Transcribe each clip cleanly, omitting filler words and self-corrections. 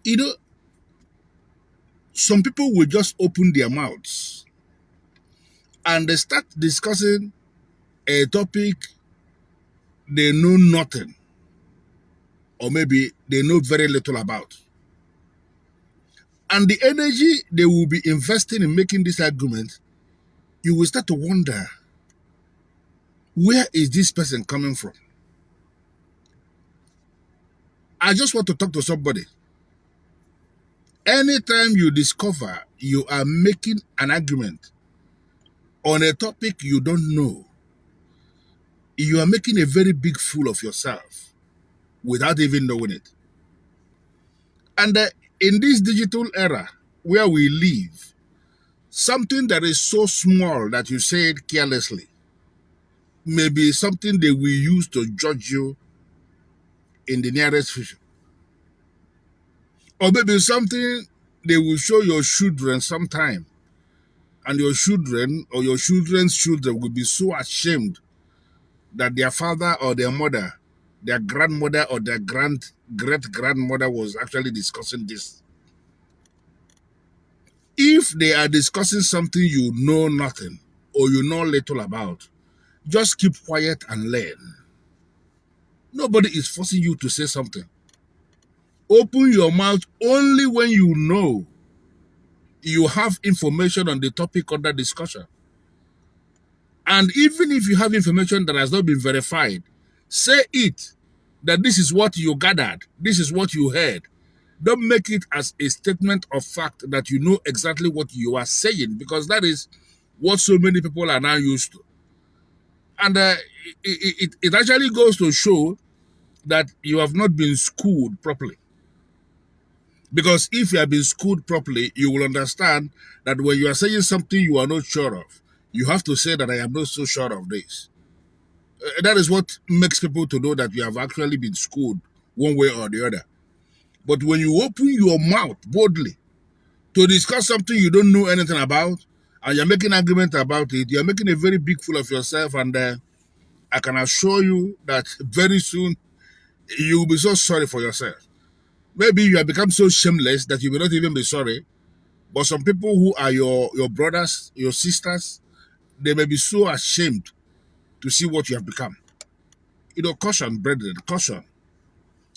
You know, some people will just open their mouths and they start discussing a topic they know nothing, or maybe they know very little about. And the energy they will be investing in making this argument, you will start to wonder, where is this person coming from? I just want to talk to somebody. Anytime you discover you are making an argument on a topic you don't know, you are making a very big fool of yourself without even knowing it. And in this digital era where we live, something that is so small that you say it carelessly may be something they will use to judge you in the nearest future. Or maybe something they will show your children sometime, and your children or your children's children will be so ashamed that their father or their mother, their grandmother or their great-grandmother was actually discussing this. If they are discussing something you know nothing or you know little about, just keep quiet and learn. Nobody is forcing you to say something. Open your mouth only when you know you have information on the topic under discussion. And even if you have information that has not been verified, say it, that this is what you gathered, this is what you heard. Don't make it as a statement of fact that you know exactly what you are saying, because that is what so many people are now used to. And it actually goes to show that you have not been schooled properly. Because if you have been schooled properly, you will understand that when you are saying something you are not sure of, you have to say that I am not so sure of this. That is what makes people to know that you have actually been schooled one way or the other. But when you open your mouth boldly to discuss something you don't know anything about, and you're making an argument about it, you're making a very big fool of yourself, and I can assure you that very soon you will be so sorry for yourself. Maybe you have become so shameless that you will not even be sorry. But some people who are your brothers, your sisters, they may be so ashamed to see what you have become. Caution, brethren, caution.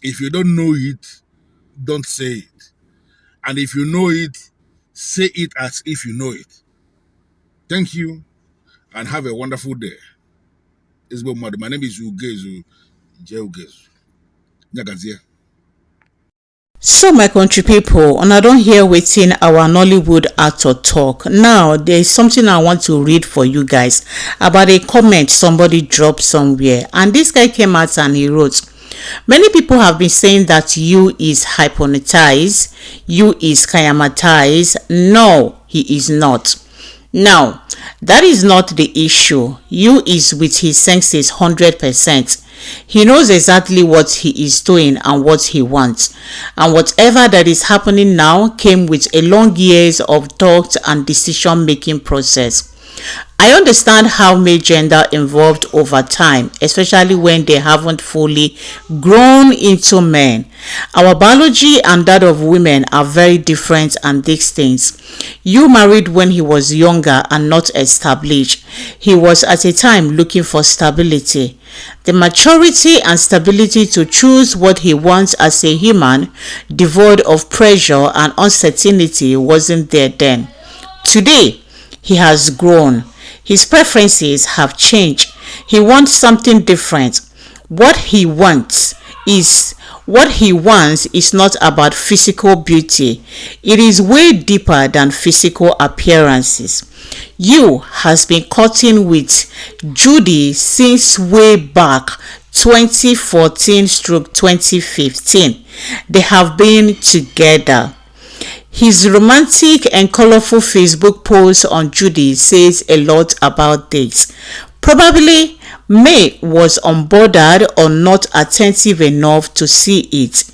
If you don't know it, don't say it. And if you know it, say it as if you know it. Thank you, and have a wonderful day. My name is Ugezu Jeugezu. Nyagazie. So my country people, and I don't hear waiting our Nollywood actor talk. Now there is something I want to read for you guys about a comment somebody dropped somewhere, and this guy came out and he wrote, many people have been saying that you is hypnotized, you is kayamatized. No, he is not. Now, that is not the issue. You is with his senses 100%. He knows exactly what he is doing and what he wants. And whatever that is happening now came with a long years of thought and decision-making process. I understand how male gender evolved over time, especially when they haven't fully grown into men. Our biology and that of women are very different and distinct. You married when he was younger and not established. He was at a time looking for stability. The maturity and stability to choose what he wants as a human, devoid of pressure and uncertainty, wasn't there then. Today, he has grown. His preferences have changed. He wants something different. What he wants is not about physical beauty. It is way deeper than physical appearances. You has been courting with Judy since way back 2014-2015. They have been together. His romantic and colorful Facebook post on Judy says a lot about this. Probably May was unbothered or not attentive enough to see it.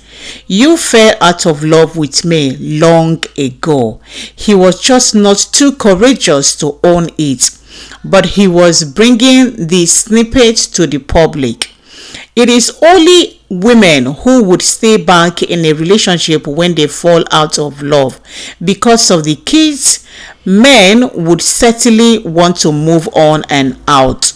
You fell out of love with May long ago. He was just not too courageous to own it, but he was bringing the snippets to the public. It is only women who would stay back in a relationship when they fall out of love because of the kids. Men would certainly want to move on and out.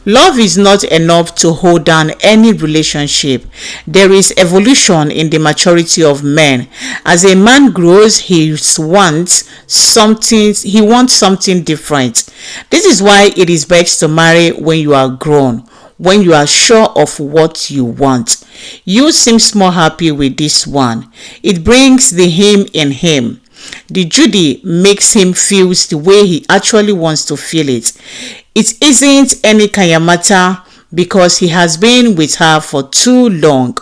Love is not enough to hold down any relationship. There is evolution in the maturity of men. As a man grows, he wants something different. This is why it is best to marry when you are grown, when you are sure of what you want. You seems more happy with this one. It brings the him in him. The Judy makes him feel the way he actually wants to feel it. It isn't any kayamata because he has been with her for too long.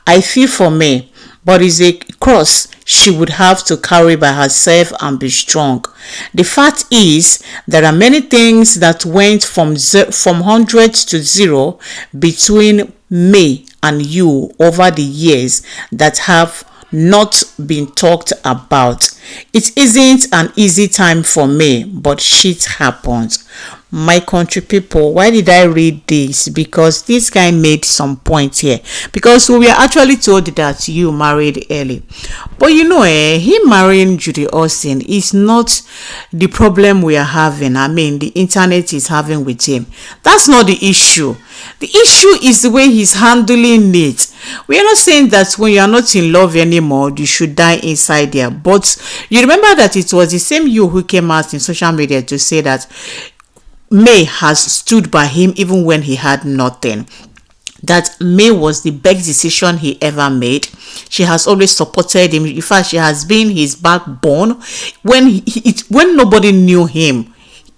I feel for me, but it's a cross she would have to carry by herself and be strong. The fact is, there are many things that went from 100 to 0 between me and you over the years that have not been talked about. It isn't an easy time for me, but shit happens. My country people, why did I read this? Because this guy made some point here. Because we were actually told that you married early. But him marrying Judy Austin is not the problem we are having. I mean, the internet is having with him. That's not the issue. The issue is the way he's handling it. We are not saying that when you are not in love anymore, you should die inside there. But you remember that it was the same you who came out in social media to say that May has stood by him even when he had nothing. That May was the best decision he ever made. She has always supported him. In fact, she has been his backbone. When nobody knew him,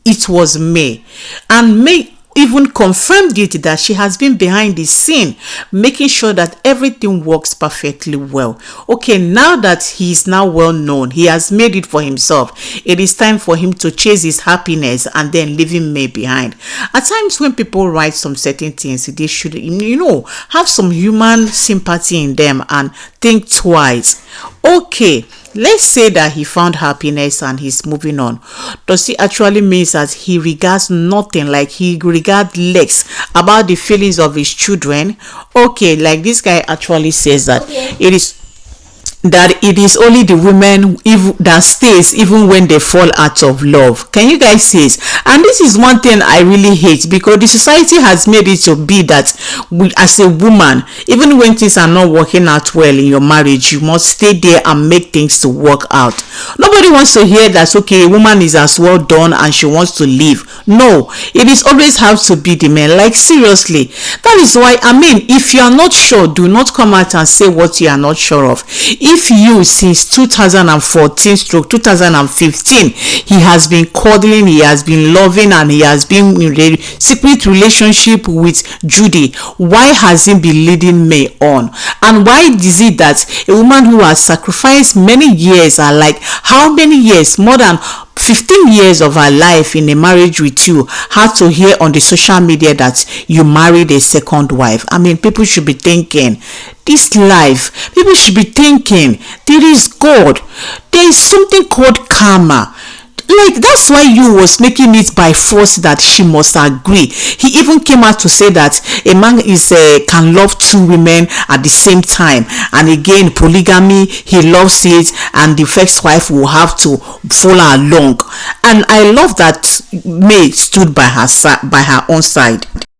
it was May. And May even confirmed it that she has been behind the scene, making sure that everything works perfectly well. Okay, now that he is now well known, he has made it for himself. It is time for him to chase his happiness and then leaving May behind. At times when people write some certain things, they should, have some human sympathy in them and think twice. Okay, let's say that he found happiness and he's moving on. Does it actually mean that he regards nothing, like he regards less about the feelings of his children? Okay, like this guy actually says that it is only the women that stays even when they fall out of love. Can you guys see it? And this is one thing I really hate, because the society has made it to be that as a woman, even when things are not working out well in your marriage, you must stay there and make things to work out. Nobody wants to hear that, okay, a woman is as well done and she wants to leave. No, it is always have to be the man. Like, seriously, that is why, if you are not sure, do not come out and say what you are not sure of. If you, since 2014-2015, he has been cuddling, he has been loving, and he has been in a secret relationship with Judy, why has he been leading May on? And why is it that a woman who has sacrificed many years, are like how many years, more than 15 years of her life in a marriage with you, had to hear on the social media that you married a second wife? People should be thinking this life. People should be thinking there is God. There is something called karma. Like, that's why you was making it by force that she must agree. He even came out to say that a man can love two women at the same time, and again, polygamy, he loves it, and the first wife will have to follow along. And I love that May stood by her own side.